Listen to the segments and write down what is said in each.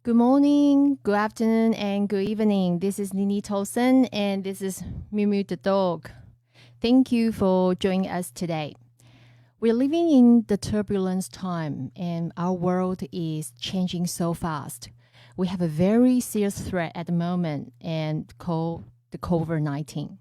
Good morning, good afternoon, and good evening. This is Nini Tolson, and this is Miu Miu the dog. Thank you for joining us today. We're living in the turbulence time, and our world is changing so fast. We have a very serious threat at the moment, and called the COVID-19.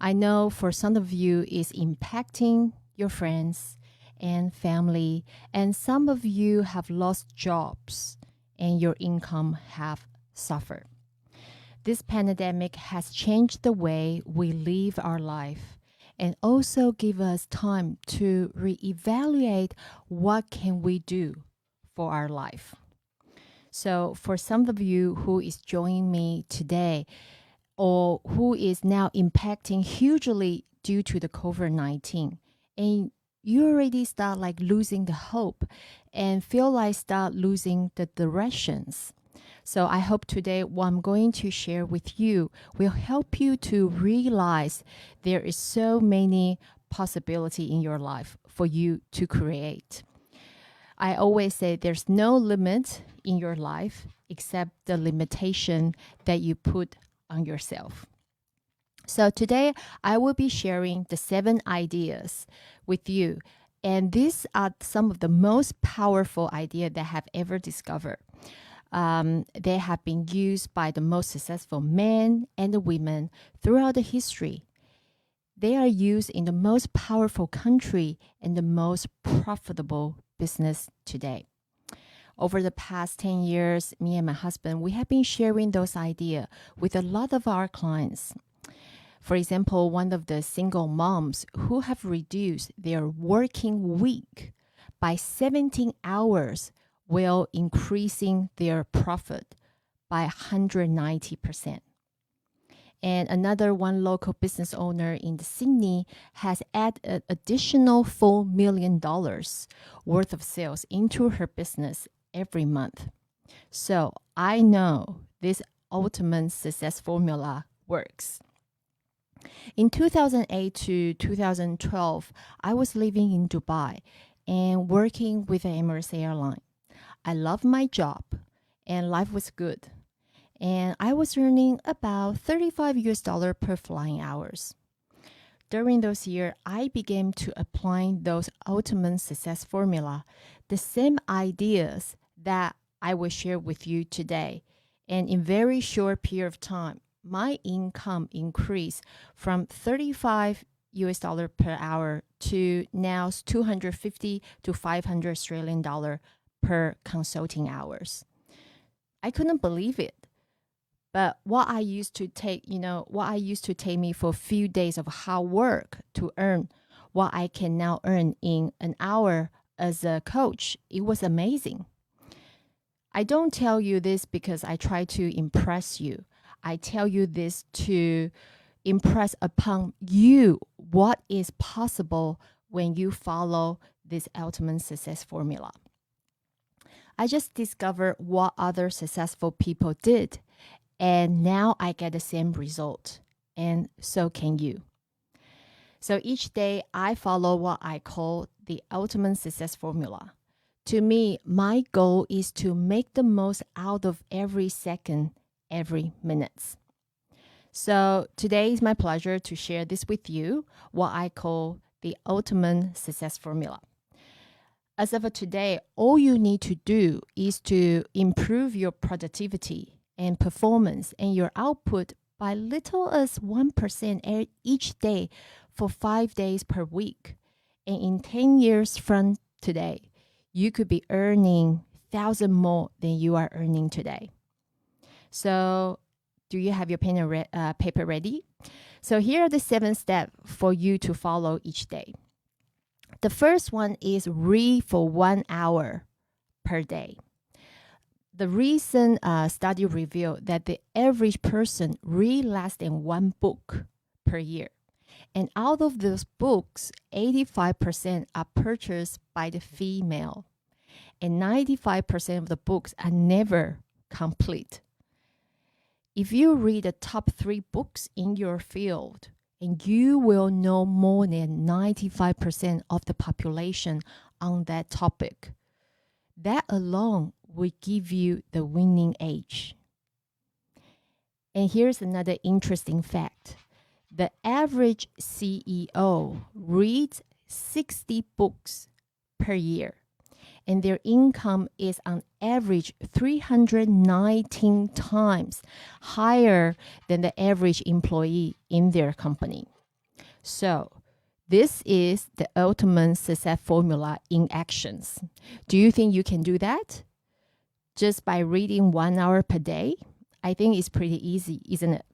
I know for some of you, it's impacting your friends and family, and some of you have lost jobs and your income have suffered. This pandemic has changed the way we live our life and also give us time to reevaluate what can we do for our life. So for some of you who is joining me today or who is now impacting hugely due to the COVID-19 and you already start like losing the hope and feel like start losing the directions. So I hope today what I'm going to share with you will help you to realize there is so many possibility in your life for you to create. I always say there's no limit in your life except the limitation that you put on yourself. So today I will be sharing the 7 ideas with you. And these are some of the most powerful ideas that I have ever discovered. They have been used by the most successful men and the women throughout the history. They are used in the most powerful country and the most profitable business today. Over the past 10 years, me and my husband, we have been sharing those ideas with a lot of our clients. For example, one of the single moms who have reduced their working week by 17 hours while increasing their profit by 190%. And another one local business owner in Sydney has added an additional $4 million worth of sales into her business every month. So I know this ultimate success formula works. In 2008 to 2012, I was living in Dubai and working with the Emirates airline. I loved my job and life was good. And I was earning about $35 per flying hours. During those years, I began to apply those ultimate success formula, the same ideas that I will share with you today. And in very short period of time, my income increased from $35 per hour to now $250 to $500 Australian per consulting hours. I couldn't believe it. But what I used to take me for a few days of hard work to earn what I can now earn in an hour as a coach, it was amazing. I don't tell you this because I try to impress you. I tell you this to impress upon you what is possible when you follow this ultimate success formula. I just discovered what other successful people did, and now I get the same result, and so can you. So each day I follow what I call the ultimate success formula. To me, my goal is to make the most out of every second, every minute. So today is my pleasure to share this with you, what I call the ultimate success formula. As of today, all you need to do is to improve your productivity and performance and your output by little as 1% each day for 5 days per week. And in 10 years from today, you could be earning 1,000 more than you are earning today. So do you have your pen and paper ready? So here are the 7 steps for you to follow each day. The first one is read for 1 hour per day. The recent study revealed that the average person read less than 1 book per year. And out of those books, 85% are purchased by the female. And 95% of the books are never complete. If you read the top 3 books in your field, and you will know more than 95% of the population on that topic. That alone will give you the winning edge. And here's another interesting fact. The average CEO reads 60 books per year, and their income is on average 319 times higher than the average employee in their company. So, this is the ultimate success formula in actions. Do you think you can do that? Just by reading 1 hour per day? I think it's pretty easy, isn't it?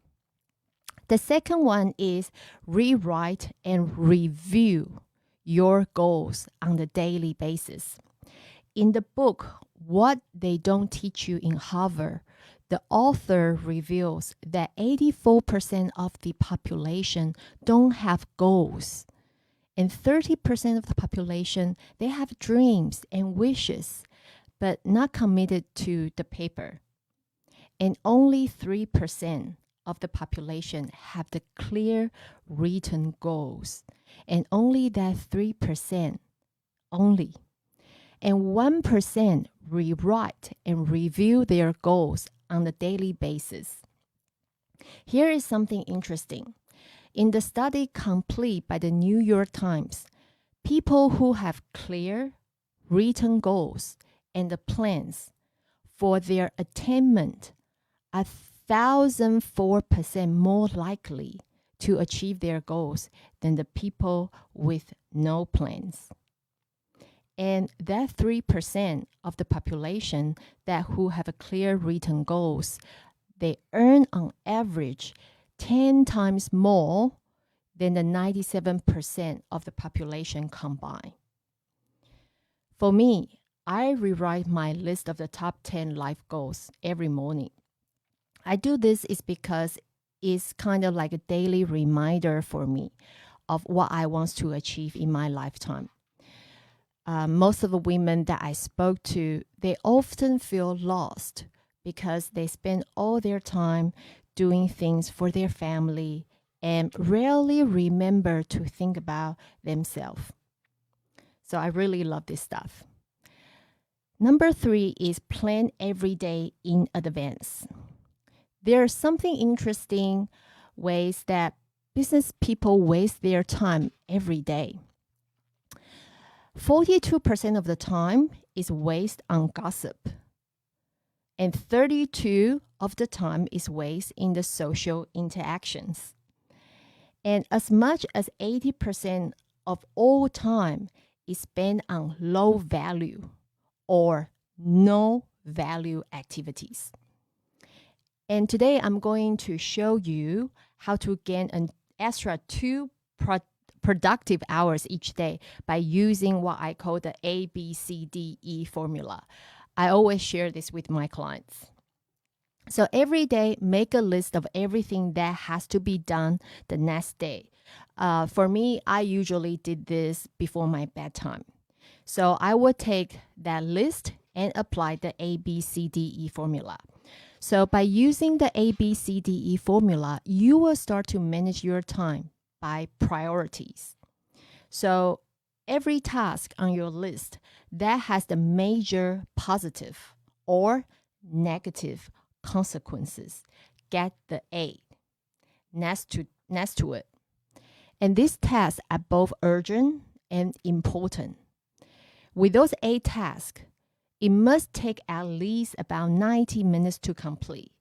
The second one is rewrite and review your goals on a daily basis. In the book, What They Don't Teach You in Harvard, the author reveals that 84% of the population don't have goals. And 30% of the population, they have dreams and wishes, but not committed to the paper. And only 3% of the population have the clear written goals. And only that 3% only. And 1% rewrite and review their goals on a daily basis. Here is something interesting. In the study complete by the New York Times, people who have clear written goals and the plans for their attainment are 1,004% more likely to achieve their goals than the people with no plans. And that 3% of the population that who have a clear written goals, they earn on average 10 times more than the 97% of the population combined. For me, I rewrite my list of the top 10 life goals every morning. I do this is because it's kind of like a daily reminder for me of what I want to achieve in my lifetime. Most of the women that I spoke to, they often feel lost because they spend all their time doing things for their family and rarely remember to think about themselves. So I really love this stuff. Number 3 is plan every day in advance. There's something interesting ways that business people waste their time every day. 42% of the time is wasted on gossip. And 32% of the time is wasted in the social interactions. And as much as 80% of all time is spent on low value or no value activities. And today I'm going to show you how to gain an extra 2 productive hours each day by using what I call the ABCDE formula. I always share this with my clients. So every day, make a list of everything that has to be done the next day. For me, I usually did this before my bedtime. So I would take that list and apply the ABCDE formula. So by using the ABCDE formula, you will start to manage your time by priorities. So every task on your list that has the major positive or negative consequences get the A next to it. And these tasks are both urgent and important. With those A tasks, it must take at least about 90 minutes to complete.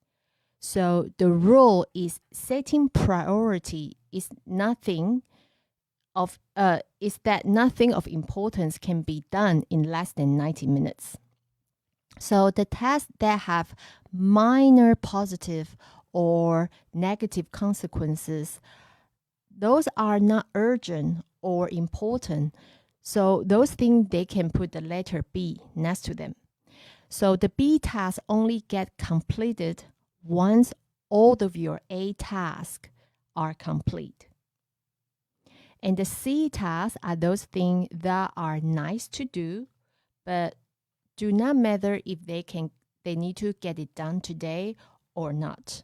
So the rule is setting priority is that nothing of importance can be done in less than 90 minutes. So the tasks that have minor positive or negative consequences, those are not urgent or important. So those things, they can put the letter B next to them. So the B tasks only get completed once all of your A tasks are complete. And the C tasks are those things that are nice to do, but do not matter if they need to get it done today or not.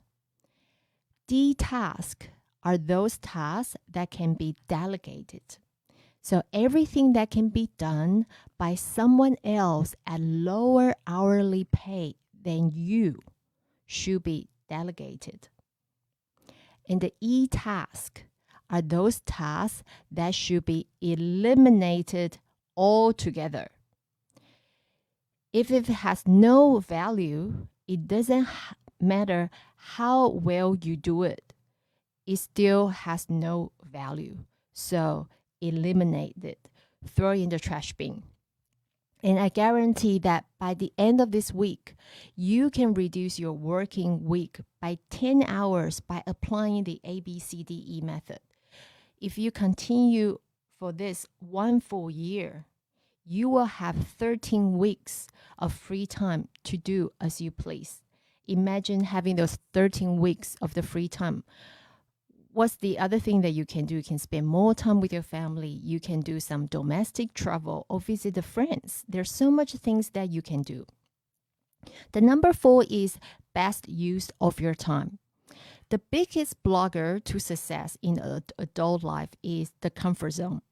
D tasks are those tasks that can be delegated. So everything that can be done by someone else at lower hourly pay than you should be delegated. And the E tasks are those tasks that should be eliminated altogether. If it has no value, it doesn't matter how well you do it. It still has no value. So eliminate it. Throw it in the trash bin. And I guarantee that by the end of this week, you can reduce your working week by 10 hours by applying the ABCDE method. If you continue for this one full year, you will have 13 weeks of free time to do as you please. Imagine having those 13 weeks of the free time. What's the other thing that you can do? You can spend more time with your family. You can do some domestic travel or visit the friends. There's so much things that you can do. The number 4 is best use of your time. The biggest blocker to success in adult life is the comfort zone.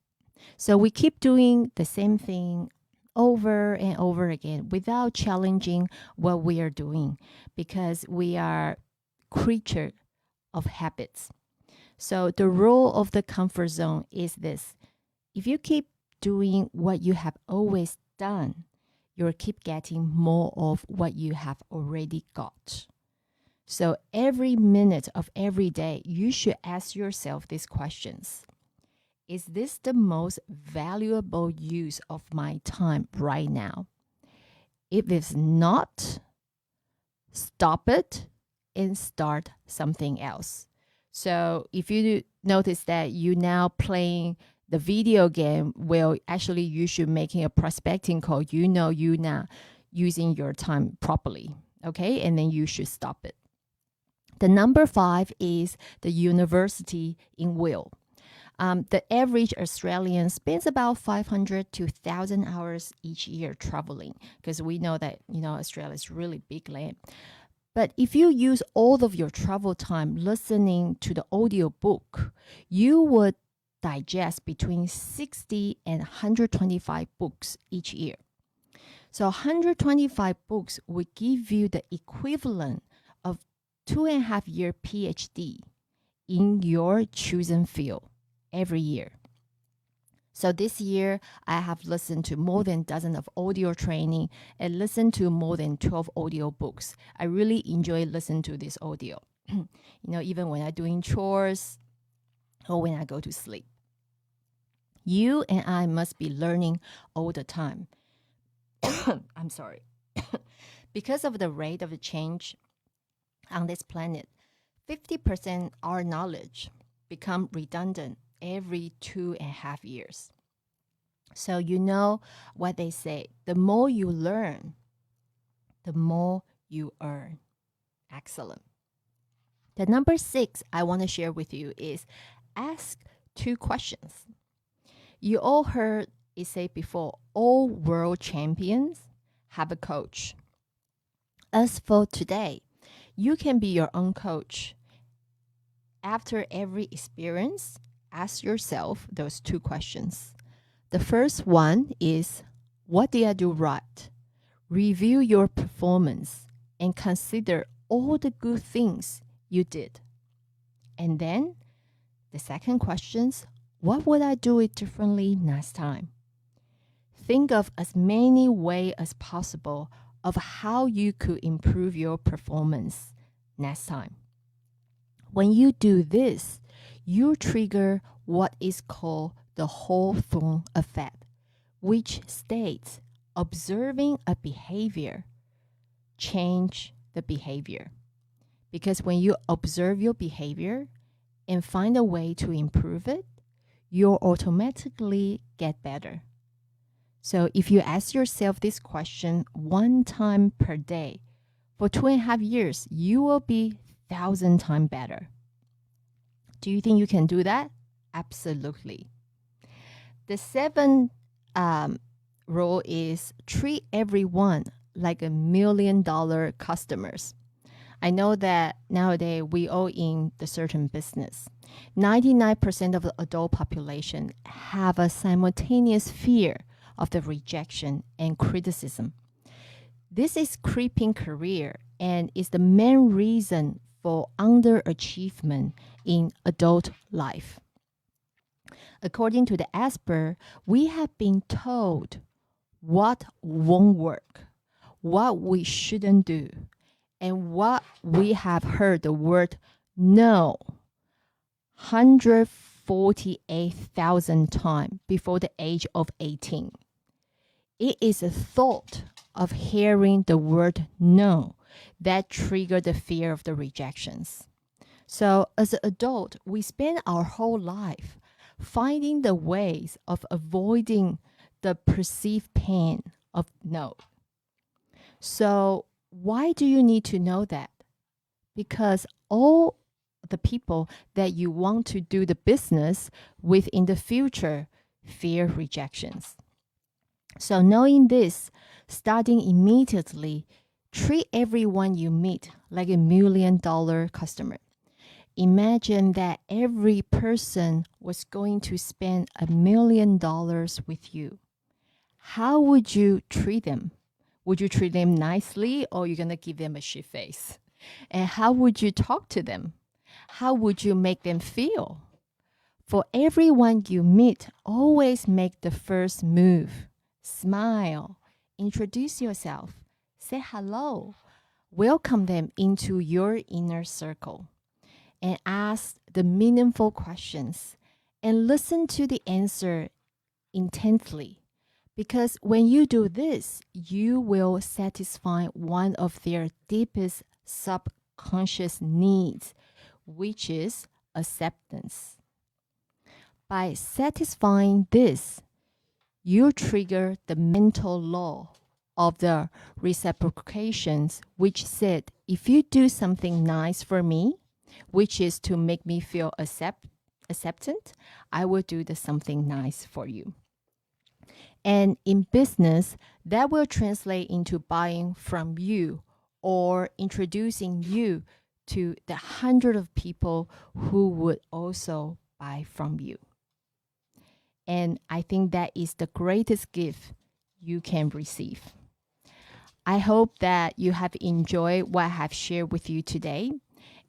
So we keep doing the same thing over and over again without challenging what we are doing because we are creature of habits. So the rule of the comfort zone is this. If you keep doing what you have always done, you'll keep getting more of what you have already got. So every minute of every day, you should ask yourself these questions. Is this the most valuable use of my time right now? If it's not, stop it and start something else. So if you notice that you're now playing the video game, well, actually you should making a prospecting call. You know you're not using your time properly, okay? And then you should stop it. The number 5 is the university in will. The average Australian spends about 500 to 1,000 hours each year traveling because we know that, Australia is really big land. But if you use all of your travel time listening to the audio book, you would digest between 60 and 125 books each year. So 125 books would give you the equivalent of 2.5-year PhD in your chosen field every year. So this year, I have listened to more than a dozen of audio training and listened to more than 12 audio books. I really enjoy listening to this audio, even when I'm doing chores or when I go to sleep. You and I must be learning all the time. I'm sorry. Because of the rate of the change on this planet, 50% our knowledge become redundant every 2.5 years. So you know what they say, the more you learn, the more you earn. Excellent. The number 6 I want to share with you is ask 2 questions. You all heard it say before, all world champions have a coach. As for today, you can be your own coach. After every experience, ask yourself those 2 questions. The first one is, what did I do right? Review your performance and consider all the good things you did. And then the second question is, what would I do it differently next time? Think of as many ways as possible of how you could improve your performance next time. When you do this, you trigger what is called the Hawthorne effect, which states observing a behavior change the behavior. Because when you observe your behavior and find a way to improve it, you'll automatically get better. So if you ask yourself this question 1 time per day, for 2.5 years, you will be 1,000 times better. Do you think you can do that? Absolutely. The 7th rule is treat everyone like $1 million customers. I know that nowadays we all in the certain business. 99% of the adult population have a simultaneous fear of the rejection and criticism. This is creeping career and is the main reason for underachievement in adult life. According to the expert, we have been told what won't work, what we shouldn't do, and what we have heard the word no 148,000 times before the age of 18. It is a thought of hearing the word no that trigger the fear of the rejections. So as an adult, we spend our whole life finding the ways of avoiding the perceived pain of no. So why do you need to know that? Because all the people that you want to do the business with in the future fear rejections. So knowing this, starting immediately, treat everyone you meet like $1 million customer. Imagine that every person was going to spend $1 million with you. How would you treat them? Would you treat them nicely, or you're going to give them a shit face? And how would you talk to them? How would you make them feel? For everyone you meet, always make the first move. Smile, introduce yourself, say hello, welcome them into your inner circle, and ask the meaningful questions and listen to the answer intently. Because when you do this, you will satisfy one of their deepest subconscious needs, which is acceptance. By satisfying this, you trigger the mental law of the reciprocations, which said, if you do something nice for me, which is to make me feel accepted, I will do the something nice for you. And in business, that will translate into buying from you or introducing you to the hundred of people who would also buy from you. And I think that is the greatest gift you can receive. I hope that you have enjoyed what I have shared with you today.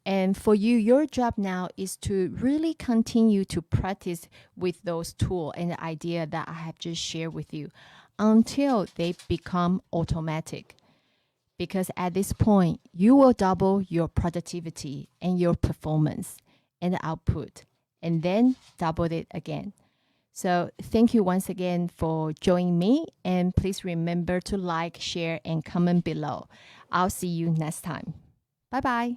And for you, your job now is to really continue to practice with those tools and the idea that I have just shared with you until they become automatic. Because at this point, you will double your productivity and your performance and the output, and then double it again. So thank you once again for joining me, and please remember to like, share, and comment below. I'll see you next time. Bye-bye.